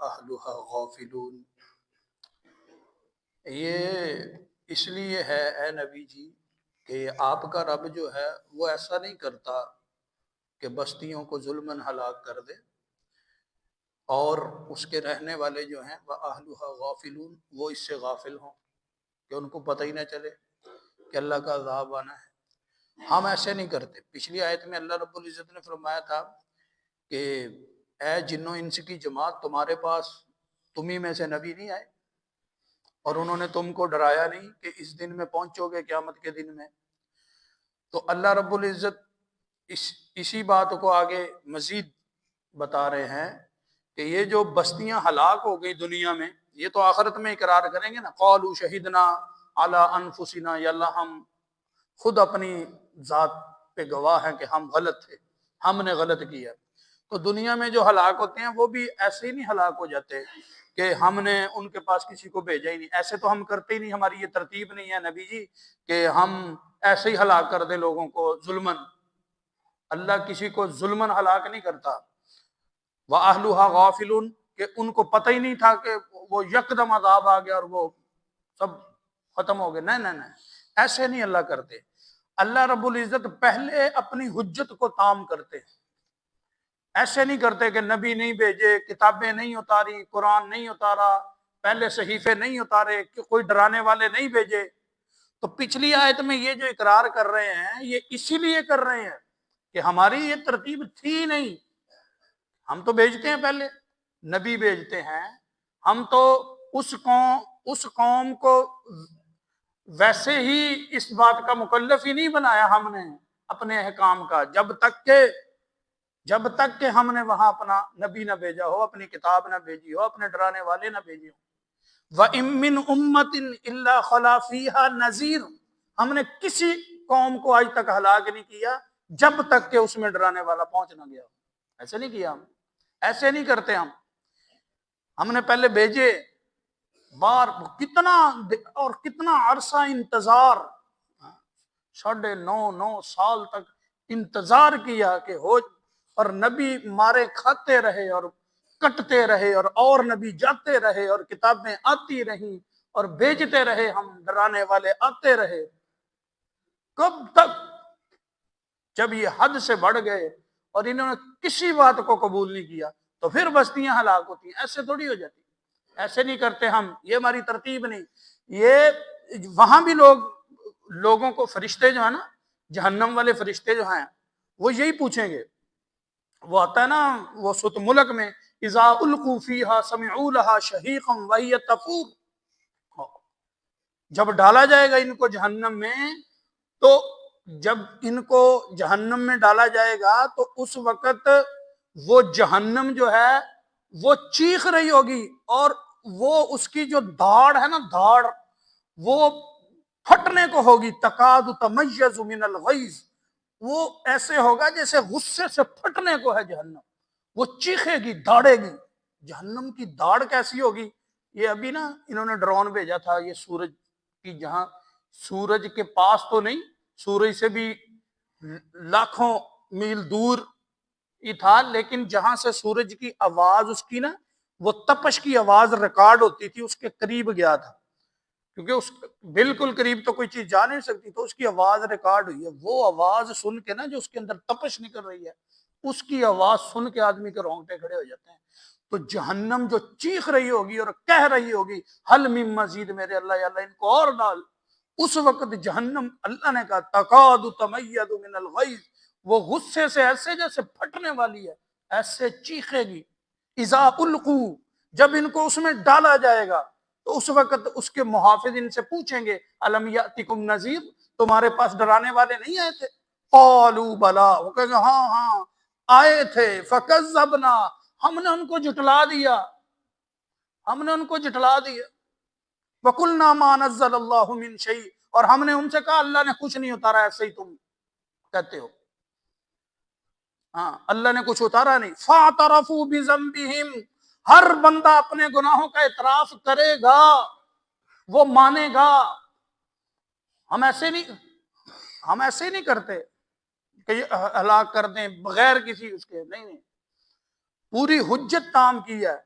وَأَهْلُهَا غَافِلُونَ۔ یہ اس لیے ہے اے نبی جی کہ آپ کا رب جو ہے وہ ایسا نہیں کرتا کہ بستیوں کو ظلماً ہلاک کر دے اور اس کے رہنے والے جو ہیں وَأَهْلُهَا غَافِلُونَ وہ اس سے غافل ہوں کہ ان کو پتہ ہی نہ چلے کہ اللہ کا عذاب آنا ہے۔ ہم ایسے نہیں کرتے۔ پچھلی آیت میں اللہ رب العزت نے فرمایا تھا کہ اے جن و انس کی جماعت، تمہارے پاس تمہیں میں سے نبی نہیں آئے اور انہوں نے تم کو ڈرایا نہیں کہ اس دن میں پہنچو گے قیامت کے دن میں۔ تو اللہ رب العزت اسی بات کو آگے مزید بتا رہے ہیں کہ یہ جو بستیاں ہلاک ہو گئی دنیا میں، یہ تو آخرت میں اقرار کریں گے نا، قالوا شہدنا علی انفسنا، یا اللہ ہم خود اپنی ذات پہ گواہ ہیں کہ ہم غلط تھے، ہم نے غلط کیا۔ تو دنیا میں جو ہلاک ہوتے ہیں وہ بھی ایسے ہی نہیں ہلاک ہو جاتے کہ ہم نے ان کے پاس کسی کو بھیجا ہی نہیں، ایسے تو ہم کرتے ہی نہیں، ہماری یہ ترتیب نہیں ہے نبی جی کہ ہم ایسے ہی ہلاک کر دیں لوگوں کو ظلماً۔ اللہ کسی کو ظلماً ہلاک نہیں کرتا۔ وَأَهْلُهَا غَافِلُونَ کہ ان کو پتہ ہی نہیں تھا کہ وہ یکدم عذاب آ گیا اور وہ سب ختم ہو گئے۔ نہیں، ایسے نہیں اللہ کرتے۔ اللہ رب العزت پہلے اپنی حجت کو تام کرتے ہیں، ایسے نہیں کرتے کہ نبی نہیں بھیجے، کتابیں نہیں اتاری، قرآن نہیں اتارا، پہلے صحیفے نہیں اتارے، کوئی ڈرانے والے نہیں بھیجے۔ تو پچھلی آیت میں یہ جو اقرار کر رہے ہیں یہ اسی لیے کر رہے ہیں کہ ہماری یہ ترتیب تھی نہیں، ہم تو بھیجتے ہیں، پہلے نبی بھیجتے ہیں، ہم تو اس قوم کو ویسے ہی اس بات کا مکلف ہی نہیں بنایا ہم نے اپنے احکام کا، جب تک کہ ہم نے وہاں اپنا نبی نہ بھیجا ہو، اپنی کتاب نہ بھیجی ہو، اپنے ڈرانے والے نہ بھیجے ہو۔ وَإِن مِّنْ أُمَّةٍ إِلَّا خَلَا فِيهَا نَذِيرٌ، ہم نے کسی قوم کو آج تک ہلاک نہیں کیا جب تک کہ اس میں ڈرانے والا پہنچ نہ گیا ہو۔ ایسے نہیں کیا، ہم ایسے نہیں کرتے۔ ہم نے پہلے بھیجے، بار کتنا عرصہ انتظار، 9.5 سال تک انتظار کیا کہ ہو، اور نبی مارے کھاتے رہے اور کٹتے رہے اور نبی جاتے رہے اور کتابیں آتی رہیں اور بھیجتے رہے، ہم ڈرانے والے آتے رہے۔ کب تک؟ جب یہ حد سے بڑھ گئے اور انہوں نے کسی بات کو قبول نہیں کیا تو پھر بستیاں ہلاک ہوتی ہیں۔ ایسے تھوڑی ہو جاتی، ایسے نہیں کرتے ہم، یہ ہماری ترتیب نہیں۔ یہ وہاں بھی لوگوں کو فرشتے جو ہیں نا، جہنم والے فرشتے جو ہیں، وہ یہی پوچھیں گے۔ وہ آتا ہے نا وہ سورۃ ملک میں، اذا القوا فیہا سمعوا لہا شہیقا وہی تفور، جب ڈالا جائے گا ان کو جہنم میں، تو جب ان کو جہنم میں ڈالا جائے گا تو اس وقت وہ جہنم جو ہے وہ چیخ رہی ہوگی، اور وہ اس کی جو دھاڑ ہے نا، دھاڑ وہ پھٹنے کو ہوگی، تکاد تمیز من الغیظ، وہ ایسے ہوگا جیسے غصے سے پھٹنے کو ہے جہنم، وہ چیخے گی، دھاڑے گی۔ جہنم کی دھاڑ کیسی ہوگی؟ یہ ابھی نا انہوں نے ڈرون بھیجا تھا، یہ سورج کی، جہاں سورج کے پاس تو نہیں، سورج سے بھی لاکھوں میل دور ہی تھا، لیکن جہاں سے سورج کی آواز اس کی نا، وہ تپش کی آواز ریکارڈ ہوتی تھی، اس کے قریب گیا تھا، کیونکہ اس بالکل قریب تو کوئی چیز جا نہیں سکتی، تو اس کی آواز ریکارڈ ہوئی ہے۔ وہ آواز سن کے نا، جو اس کے اندر تپش نکل رہی ہے، اس کی آواز سن کے آدمی کے رونگٹے کھڑے ہو جاتے ہیں۔ تو جہنم جو چیخ رہی ہوگی اور کہہ رہی ہوگی حل من مزید، میرے اللہ یا اللہ ان کو اور ڈال، اس وقت جہنم، اللہ نے کہا تکاد تمیز من الغیظ، وہ غصے سے ایسے جیسے پھٹنے والی ہے، ایسے چیخے گی۔ اذا القوا، جب ان کو اس میں ڈالا جائے گا تو اس وقت اس کے محافظ ان سے پوچھیں گے الم یاتکم نذیر، تمہارے پاس ڈرانے والے نہیں آئے تھے؟ قالوا بلا، وہ کہیں گے ہاں آئے تھے، فکذبنا، ہم نے ان کو جھٹلا دیا، وقلنا ما نزل اللہ من شیء، اور ہم نے ان سے کہا اللہ نے کچھ نہیں اتارا، ایسے ہی تم کہتے ہو، ہاں اللہ نے کچھ اتارا نہیں۔ فاعترفوا بذنبہم، ہر بندہ اپنے گناہوں کا اعتراف کرے گا، وہ مانے گا۔ ہم ایسے نہیں کرتے کہ یہ ہلاک کر دیں بغیر کسی اس کے، نہیں، پوری حجت تام کی ہے۔